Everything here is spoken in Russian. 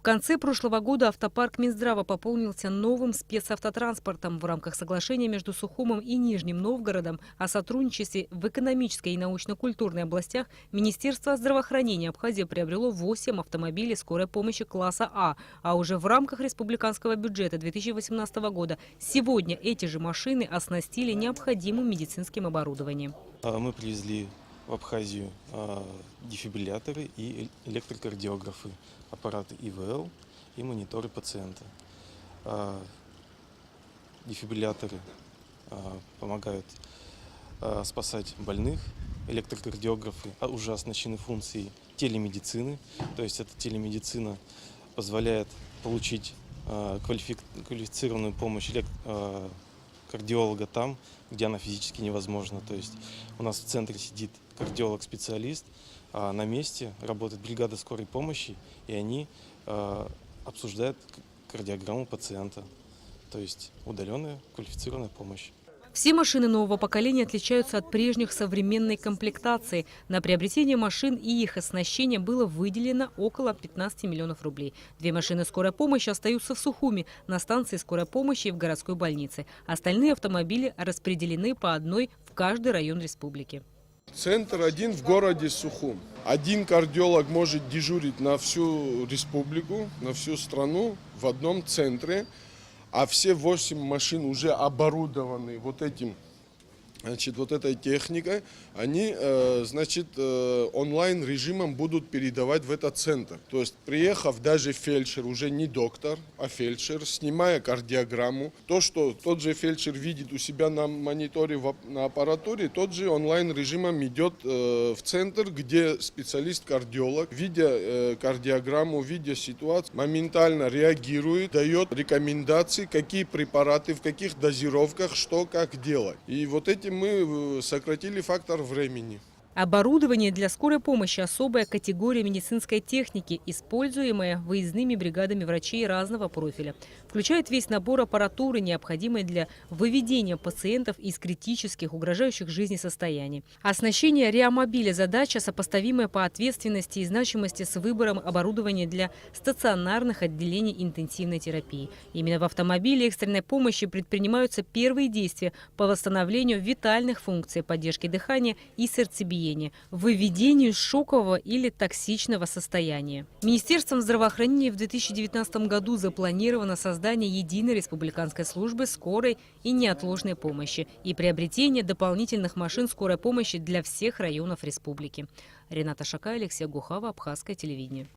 конце прошлого года автопарк Минздрава пополнился новым спецавтотранспортом в рамках соглашения между Сухумом и Нижним Новгородом о сотрудничестве в экономической и научно-культурной областях. Министерство здравоохранения Абхазии приобрело 8 автомобилей скорой помощи класса А уже в рамках республиканского бюджета 2018 года сегодня эти же машины оснастили необходимым медицинским оборудованием. Мы привезли в Абхазию дефибрилляторы и электрокардиографы, аппараты ИВЛ и мониторы пациента. Дефибрилляторы помогают спасать больных, электрокардиографы уже оснащены функцией телемедицины, то есть эта телемедицина позволяет получить квалифицированную помощь кардиолога там, где она физически невозможна. То есть у нас в центре сидит кардиолог-специалист, а на месте работает бригада скорой помощи, и они обсуждают кардиограмму пациента. То есть удаленная квалифицированная помощь. Все машины нового поколения отличаются от прежних современной комплектации. На приобретение машин и их оснащение было выделено около 15 миллионов рублей. 2 машины скорой помощи остаются в Сухуми на станции скорой помощи и в городской больнице. Остальные автомобили распределены по одной в каждый район республики. Центр один в городе Сухум. Один кардиолог может дежурить на всю республику, на всю страну в одном центре. А все 8 машин уже оборудованы вот этой техникой, они, онлайн режимом будут передавать в этот центр. То есть, приехав даже фельдшер, уже не доктор, а фельдшер, снимая кардиограмму, то, что тот же фельдшер видит у себя на мониторе, на аппаратуре, тот же онлайн режимом идет в центр, где специалист-кардиолог, видя кардиограмму, видя ситуацию, моментально реагирует, дает рекомендации, какие препараты, в каких дозировках, что, как делать. И вот этим мы сократили фактор времени. Оборудование для скорой помощи – особая категория медицинской техники, используемая выездными бригадами врачей разного профиля. Включает весь набор аппаратуры, необходимой для выведения пациентов из критических, угрожающих жизни состояний. Оснащение реамобиля – задача, сопоставимая по ответственности и значимости с выбором оборудования для стационарных отделений интенсивной терапии. Именно в автомобиле экстренной помощи предпринимаются первые действия по восстановлению витальных функций, поддержки дыхания и сердцебиения, выведению из шокового или токсичного состояния. Министерством здравоохранения в 2019 году запланировано создание единой республиканской службы скорой и неотложной помощи и приобретение дополнительных машин скорой помощи для всех районов республики. Рената Шакай, Алексей Гухава, Абхазское телевидение.